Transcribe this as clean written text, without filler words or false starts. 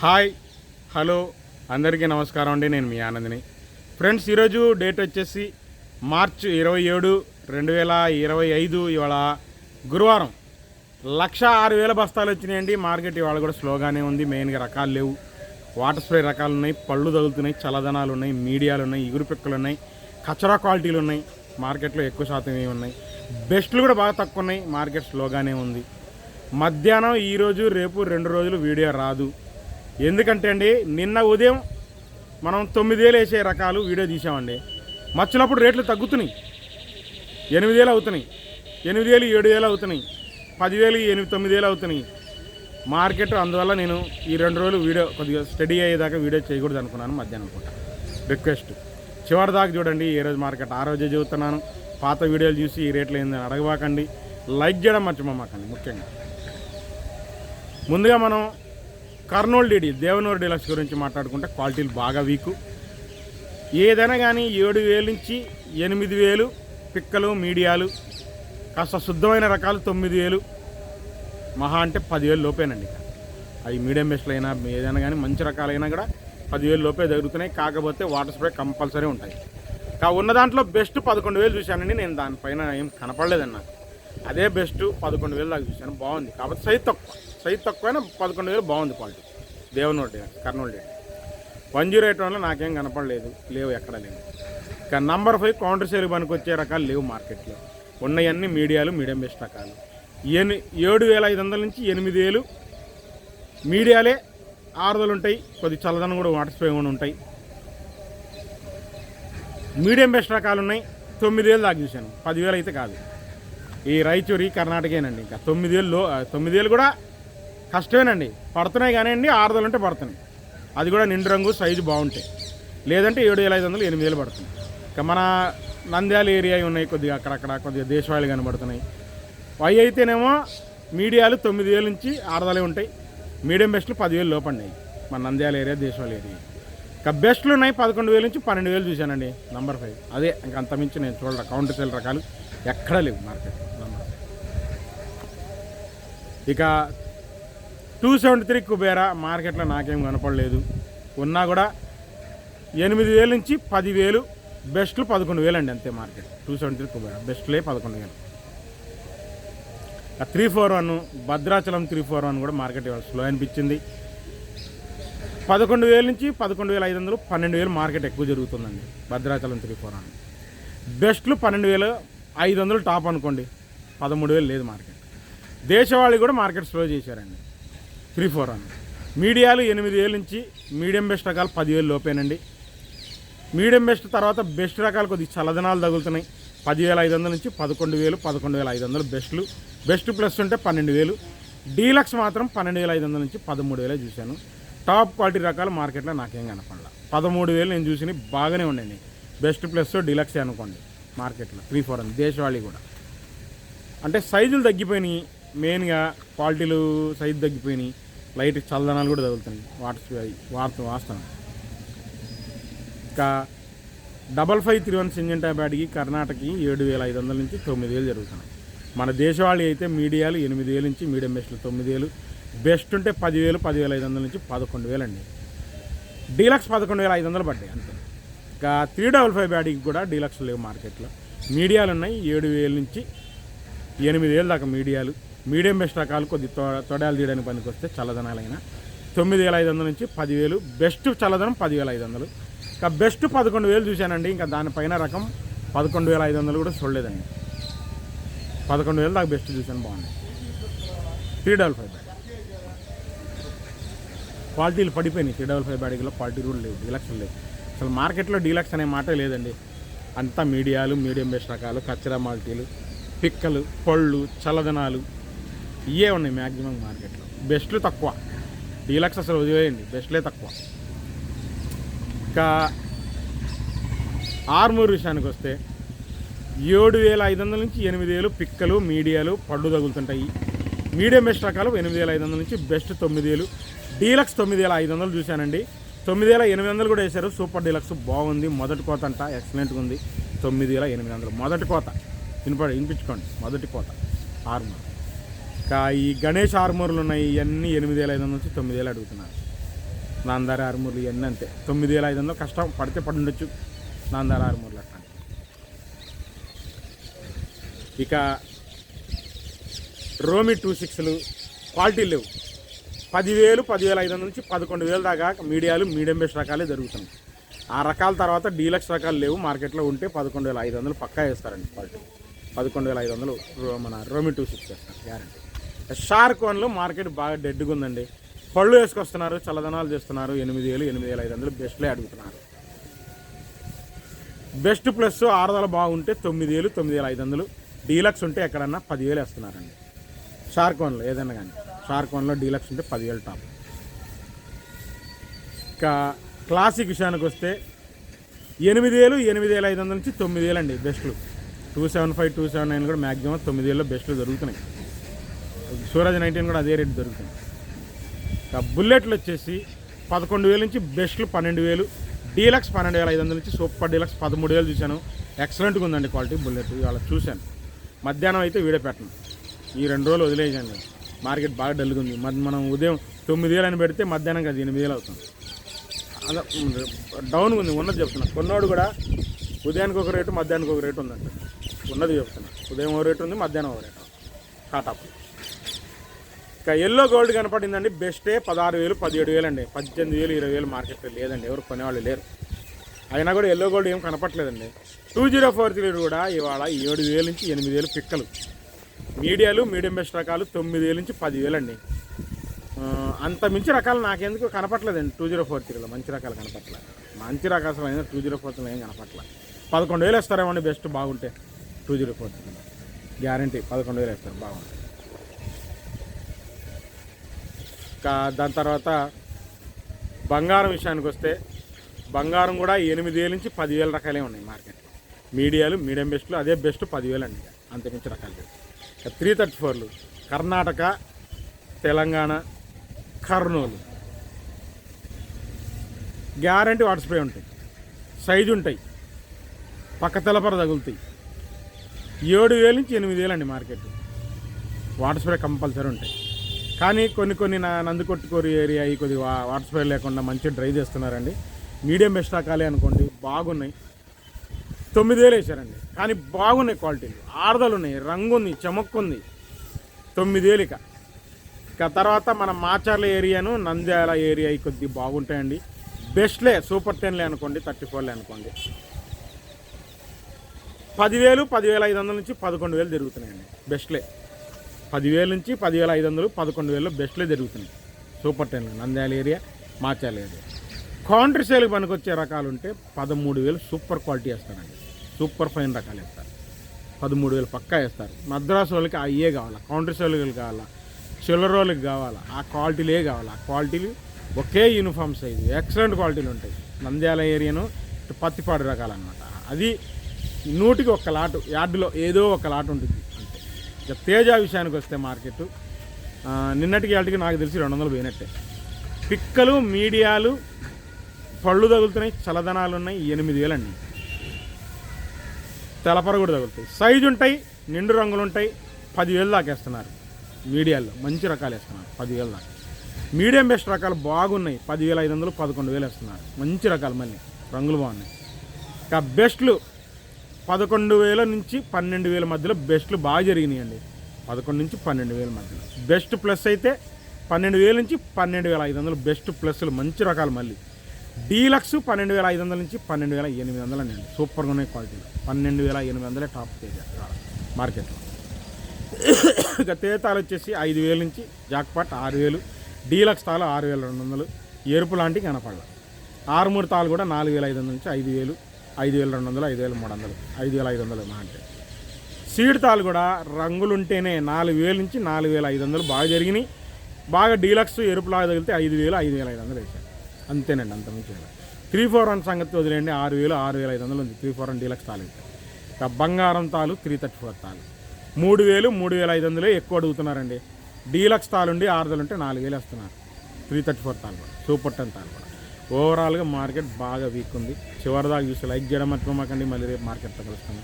Hi hello అందరికీ నమస్కారం అండి. నేను మీ ఆనందిని. ఫ్రెండ్స్, ఈరోజు డేట్ వచ్చేసి మార్చి 27, 2025. ఇవాళ గురువారం. 1,06,000 బస్తాలు వచ్చినాయండి. మార్కెట్ ఇవాళ కూడా స్లోగానే ఉంది. మెయిన్గా రకాలు లేవు. వాటర్ స్ప్రే రకాలు ఉన్నాయి, పళ్ళు తగులుతున్నాయి, చల్లదనాలు ఉన్నాయి, మీడియాలు ఉన్నాయి, ఇగురు పిక్కలు ఉన్నాయి, కచరా క్వాలిటీలు ఉన్నాయి. మార్కెట్లో ఎక్కువ శాతం ఏమి ఉన్నాయి. బెస్ట్లు కూడా బాగా తక్కువ ఉన్నాయి. మార్కెట్ స్లోగానే ఉంది. మధ్యాహ్నం ఈరోజు రేపు 2 రోజులు వీడియో రాదు. ఎందుకంటే అండి, నిన్న ఉదయం మనం 9,000 వేసే రకాలు వీడియో తీసామండి. మచ్చినప్పుడు రేట్లు తగ్గుతున్నాయి. 8,000 అవుతున్నాయి, 8,000, 7,000 అవుతున్నాయి, 10,000, 9,000 అవుతున్నాయి మార్కెట్. అందువల్ల నేను ఈ 2 రోజులు వీడియో కొద్దిగా స్టడీ అయ్యేదాకా వీడియో చేయకూడదు అనుకున్నాను. మధ్యాహ్నం పూట రిక్వెస్ట్ చివరి దాకా చూడండి. ఏ రోజు మార్కెట్ ఆ రోజే చెబుతున్నాను. పాత వీడియోలు చూసి ఈ రేట్లు ఏందని అడగబాకండి. లైక్ చేయడం మర్చిపోమాకండి. ముఖ్యంగా ముందుగా మనం కర్నూలు డీడీ దేవనూరు డీలక్స్ గురించి మాట్లాడుకుంటే క్వాలిటీలు బాగా వీకు. ఏదైనా కానీ 7,000 నుంచి 8,000 పిక్కలు, మీడియాలు, కాస్త శుద్ధమైన రకాలు 9,000, మహా అంటే 10,000 లోపేనండి. అవి మీడియం బెస్ట్లు అయినా ఏదైనా కానీ మంచి రకాలైనా కూడా 10,000 లోపే జరుగుతున్నాయి. కాకపోతే వాటర్ స్ప్రే కంపల్సరీ ఉంటాయి. ఉన్న దాంట్లో బెస్ట్ 11,000 చూశానండి. నేను దానిపైన ఏం కనపడలేదండి నాకు. అదే బెస్ట్ 11,000 దాకా చూశాను. బాగుంది. కాబట్టి సైజ్ తక్కువైనా 11,000 బాగుంది quality. Devanur deluxe Kurnool DD 108 నాకేం కనపడలేదు. లేవు, ఎక్కడ లేవు. ఇక నంబర్ 5 కౌంటర్ సేల్ పనికి వచ్చే రకాలు లేవు మార్కెట్లో. ఉన్నాయన్నీ మీడియాలు, మీడియం బెస్ట్ రకాలు. 7,500 నుంచి 8,000 మీడియాలే 6,000 ఉంటాయి. కొద్ది చల్లదనం కూడా వాటర్ స్ప్రే కూడా ఉంటాయి. మీడియం బెస్ట్ రకాలు ఉన్నాయి. 9,000 దాకా చూశాను. 10,000 అయితే కాదు. ఈ రాయచూరి కర్ణాటకేనండి. ఇంకా 9,000 కూడా కష్టమేనండి. పడుతున్నాయి కానివ్వండి, 6,000 ఉంటే పడుతున్నాయి. అది కూడా నిండు రంగు, సైజు బాగుంటాయి. లేదంటే 7,500, 8,000 పడుతుంది. ఇక మన నంద్యాల ఏరియా ఉన్నాయి కొద్దిగా, అక్కడక్కడ కొద్దిగా దేశవాళీ కనబడుతున్నాయి. అవి అయితేనేమో మీడియాలు 9,000 నుంచి 6,000 ఉంటాయి. మీడియం బెస్ట్లు 10,000 లోపండి. మన నంద్యాల ఏరియా, దేశవాళీ ఏరియా. ఇక బెస్ట్లు ఉన్నాయి 11,000 నుంచి 12,000 చూశానండి. నంబర్ 5 అదే. ఇంకా అంతమించి నేను చూడరా. కౌంటర్ సేల్ రకాలు ఎక్కడా లేవు మార్కెట్. ఇక 273 కుబేరా మార్కెట్లో నాకేం కనపడలేదు. ఉన్నా కూడా 8,000 నుంచి 10,000, బెస్ట్లు 11,000 అండి అంతే మార్కెట్. 273 కుబేరా బెస్ట్లే 11,000. 341 భద్రాచలం 341 కూడా మార్కెట్ స్లో అనిపించింది. 11,000 నుంచి 11,500, 12,000 మార్కెట్ ఎక్కువ జరుగుతుందండి భద్రాచలం 341. బెస్ట్లు 12,500 టాప్ అనుకోండి. 13,000 లేదు మార్కెట్. దేశవాళీ కూడా మార్కెట్ స్లో చేశారండి 341. మీడియాలు 8,000 నుంచి మీడియం బెస్ట్ రకాలు 10,000 లోపేనండి. మీడియం బెస్ట్ తర్వాత బెస్ట్ రకాలు కొద్దిగా చల్లదనాలు తగులుతున్నాయి. 10,500 నుంచి 11,000, 11,500 బెస్ట్లు. బెస్ట్ ప్లస్ ఉంటే 12,000. డీలక్స్ మాత్రం 12,500 నుంచి 13,000 చూశాను. టాప్ క్వాలిటీ రకాలు మార్కెట్లో నాకేం కనపడలా. 13,000 నేను చూసి బాగానే ఉండండి. బెస్ట్ ప్లస్ డీలక్సే అనుకోండి మార్కెట్లో 341. దేశవాళీ కూడా అంటే సైజులు తగ్గిపోయినాయి. మెయిన్గా క్వాలిటీలు సైజు తగ్గిపోయినాయి. లైట్ చల్లదనాలు కూడా తగులుతున్నాయి. వాస్తవం. ఇంకా 5531 సింజంటా బ్యాడ్కి కర్ణాటకకి 7,500 నుంచి 9,000 జరుగుతున్నాయి. మన దేశవాళీ అయితే మీడియాలు 8,000 నుంచి మీడియం బెస్ట్లు 9,000, బెస్ట్ ఉంటే 10,000, 10,500 నుంచి 11,000 అండి. డీలక్స్ 11,500 పడ్డాయి అంతే. ఇంకా 355 బ్యాడ్కి కూడా డీలక్స్ లేవు మార్కెట్లో. మీడియాలు ఉన్నాయి 7,000 నుంచి 8,000 దాకా మీడియాలు. మీడియం బెస్ట్ రకాలు కొద్ది తొడాలు తీయడానికి పనికి వస్తే చల్లదనాలైనా 9,500 నుంచి 10,000. బెస్ట్ చల్లదనం 10,500. ఇంకా బెస్ట్ 11,000 చూశానండి. ఇంకా దానిపైన రకం 11,500 కూడా చూడలేదండి. 11,000 దాకా బెస్ట్ చూశాను. బాగుంది. 355 బ్యాడ్ క్వాలిటీలు పడిపోయినాయి. 355 బ్యాడ్లో క్వాలిటీ కూడా లేవు. డీలక్స్ లేవు అసలు మార్కెట్లో. డీలక్స్ అనే మాటే లేదండి. అంతా మీడియాలు, మీడియం బెస్ట్ రకాలు, కచ్చరా మాల్టీలు, పిక్కలు, పళ్ళు, చల్లదనాలు ఇవే ఉన్నాయి మ్యాక్సిమం మార్కెట్లో. బెస్ట్లు తక్కువ. డీలక్స్ అసలు వదిలేయండి, బెస్ట్లే తక్కువ. ఇంకా ఆర్మూర్ విషయానికి వస్తే 7,500 నుంచి 8,000 పిక్కలు, మీడియాలు, పళ్ళు తగులుతుంటాయి. మీడియం బెస్ట్ రకాలు 8,500 నుంచి బెస్ట్ 9,000. డీలక్స్ 9,500 చూశానండి. 9,800 కూడా వేశారు. సూపర్ డీలక్స్ బాగుంది. మొదటి కోత అంట ఎక్సలెంట్గా ఉంది. 9,800 మొదటి కోత. వినిపించుకోండి, మొదటి కోత ఆర్మూర్. ఇంకా ఈ గణేష్ ఆర్మూర్లు ఉన్నాయి. ఇవన్నీ 8,500 నుంచి 9,000 అడుగుతున్నారు. నాందారి ఆరుమూర్లు ఇవన్నీ అంతే 9500 కష్టం పడితే పడి ఉండొచ్చు నాందారి ఆరుమూర్లు అట్లా. ఇక రోమి 26లు క్వాలిటీ లేవు. 10,000 10,500 నుంచి 11,000 దాకా మీడియం బెస్ట్ రకాలే జరుగుతున్నాయి. ఆ రకాల తర్వాత డీలక్స్ రకాలు లేవు మార్కెట్లో. ఉంటే 11,500 పక్కా వేస్తారండి క్వాలిటీ. 11,500 మన రోమి 26 వేస్తారు గ్యారంటీ. షార్క్ వన్లో మార్కెట్ బాగా డెడ్గా ఉందండి. పళ్ళు వేసుకొస్తున్నారు, చల్లదనాలు చేస్తున్నారు. 8,000 8,500 బెస్ట్లే అడుగుతున్నారు. బెస్ట్ ప్లస్ ఆరుదల బాగుంటే 9,000 9,500. డీలక్స్ ఉంటే ఎక్కడన్నా 10,000 వేస్తున్నారండి షార్క్ వన్లో. ఏదైనా కానీ షార్క్ వన్లో డీలక్స్ ఉంటే 10,000 టాప్. ఇంకా క్లాసిక్ విషయానికి వస్తే 8,000 8,500 నుంచి 9,000 అండి బెస్ట్లు. 275 279 కూడా మ్యాక్సిమం 9,000లో బెస్ట్లు దొరుకుతున్నాయి. సూరజ్ 19 కూడా అదే రేటు దొరుకుతుంది. ఇంకా బుల్లెట్లు వచ్చేసి 11,000 నుంచి బెస్ట్లు 12,000. డీలక్స్ 12,500 నుంచి సూపర్ డీలక్స్ 13,000 చూశాను. ఎక్సలెంట్గా ఉందండి క్వాలిటీ బుల్లెట్. ఇవాళ చూశాను. మధ్యాహ్నం అయితే వీడియో పెట్టను. ఈ 2 రోజులు వదిలేయండి. మార్కెట్ బాగా డల్గా ఉంది. మనం ఉదయం 9,000 అని పెడితే మధ్యాహ్నం కదా 8,000 అవుతుంది. అలా డౌన్గా ఉంది. ఉన్నది చెప్తున్నా. కొన్నోడు కూడా ఉదయానికి ఒక రేటు మధ్యాహ్నానికి ఒక రేటు ఉందండి. ఉన్నది చెప్తున్నా. ఉదయం ఒక రేటు ఉంది, మధ్యాహ్నం ఒక రేటు కాటాప్. ఇంకా ఎల్లో గోల్డ్ కనపడిందండి. బెస్టే 16,000 17,000 అండి. 18,000 20,000 మార్కెట్లో లేదండి. ఎవరు కొనేవాళ్ళు లేరు. అయినా కూడా ఎల్లో గోల్డ్ ఏం కనపట్లేదండి. 2043 కూడా ఇవాళ 7,000 నుంచి 8,000 పిక్కలు. మీడియం బెస్ట్ రకాలు 9,000 నుంచి 10,000 అండి. అంత మించి రకాలు నాకెందుకు కనపట్లేదండి 2043లో. మంచి రకాలు కనపట్లేదు. మంచి రకాలు అయినా 2043లో ఏం కనపట్లేదు. 11,000 వేస్తారేమండి బెస్ట్ బాగుంటే. 2043 గ్యారంటీ 11,000 వేస్తారు బాగుంటుంది. దాని తర్వాత బంగారం విషయానికి వస్తే బంగారం కూడా 8,000 నుంచి 10,000 రకాలే ఉన్నాయి మార్కెట్లో. మీడియం బెస్ట్లు అదే బెస్ట్ 10,000 అండి. అంతకుమించి రకాలు 334లు Karnataka, Telangana, Kurnool guarantee water spray ఉంటాయి. సైజు ఉంటాయి. పక్క తెలపర తగులుతాయి. 7,000 నుంచి 8,000 అండి మార్కెట్. వాటర్ స్ప్రే కంపల్సరీ ఉంటాయి. కానీ కొన్ని నందికొట్టుకూరు ఏరియా ఈ కొద్దిగా వాటర్ స్ప్రే లేకుండా మంచి డ్రై చేస్తున్నారండి. మీడియం బెస్ట్ రకాలే అనుకోండి బాగున్నాయి. 9,000 వేసారండి. కానీ బాగున్నాయి క్వాలిటీలు. ఆరుదలు ఉన్నాయి, రంగు ఉంది, చెమక్కుంది. 9,000 ఇక తర్వాత మన మాచర్ల ఏరియాను నంద్యాల ఏరియా కొద్దిగా బాగుంటాయండి. బెస్ట్లే సూపర్ 10లే అనుకోండి, 34లే అనుకోండి. 10,000 10,500 నుంచి 11,000 జరుగుతున్నాయండి బెస్ట్లే. 10,000 నుంచి 10,500 11,000 బెస్ట్లే జరుగుతున్నాయి super 10 Nandyal area, Macherla area. Counter సేల్కి పనికొచ్చే రకాలు ఉంటే 13,000 సూపర్ క్వాలిటీ వేస్తారండి. సూపర్ ఫైన్ రకాలు వేస్తారు. 13,000 పక్కా వేస్తారు. మద్రాసు వాళ్ళకి అయ్యే కావాలా, కౌంటర్ సేల్కి కావాలా, చిల్లర వాళ్ళకి కావాలా, ఆ క్వాలిటీలే కావాలా. ఆ క్వాలిటీలు ఒకే యూనిఫామ్ సైజు ఎక్సలెంట్ క్వాలిటీలు ఉంటాయి. నంద్యాల ఏరియాను పత్తిపాడు రకాలన్నమాట. అది 100కి 1 లాటు, యార్డులో ఏదో ఒక లాట్ ఉంటుంది అంతే. ఇక తేజ విషయానికి వస్తే మార్కెట్ నిన్నటికి యాటికి నాకు తెలిసి 200 పోయినట్టే. పిక్కలు మీడియాలు పళ్ళు తగులుతున్నాయి, చల్లదనాలు ఉన్నాయి. 8,000 అండి. తెలపర కూడా తగులుతాయి. సైజు ఉంటాయి, నిండు రంగులు ఉంటాయి. 10,000 దాకా వేస్తున్నారు. మీడియాల్లో మంచి రకాలు వేస్తున్నారు 10,000 దాకా. మీడియం బెస్ట్ రకాలు బాగున్నాయి. 10,500 11,000 వేస్తున్నారు. మంచి రకాలు మళ్ళీ రంగులు బాగున్నాయి. ఇంకా బెస్ట్లు 11,000 నుంచి 12,000 మధ్యలో బెస్ట్లు బాగా జరిగినాయండి. 11 నుంచి 12,000 మధ్యలో. బెస్ట్ ప్లస్ అయితే 12,000 నుంచి 12,500 బెస్ట్ ప్లస్లు మంచి రకాలు. మళ్ళీ డీలక్స్ 12,500 నుంచి 12,800 అండి. సూపర్గా ఉన్నాయి క్వాలిటీలు. 12,800 టాప్ తేజ మార్కెట్లో. ఇక తేతాలు వచ్చేసి 5,000 నుంచి జాక్పాట్ 6,000. డీలక్స్ తాలు 6,200. ఎరుపు లాంటి కనపడ. ఆరుమూరు తాలు కూడా 4,500 నుంచి 5,000, 5,200, 5,300, 5,500 అంటే. సీడ్ తాలు కూడా రంగులుంటేనే 4,000 నుంచి 4,500 బాగా జరిగినాయి. బాగా డీలక్స్ ఎరుపులాగా తగిలితే 5,000, 5,500 వేసారు. అంతేనండి, అంతమించి 341 సంగతి వదిలేండి. 6,000, 6,500 ఉంది 341 డీలక్స్ తాలు అయితే. ఇక బంగారం తాలు 334 తాలు 3,000, 3,500 ఎక్కువ అడుగుతున్నారండి. డీలక్స్ తాలుండి ఆరుదలుంటే 4,000 వేస్తున్నారు. 334 తాలు కూడా సూపర్ 10 తాలు కూడా. ఓవరాల్గా మార్కెట్ బాగా వీక్ ఉంది. చివరిదాకా చూసి లైక్ చేయడం మర్చిపోమాకండి. మళ్ళీ రేపు మార్కెట్తో కలుస్తాను.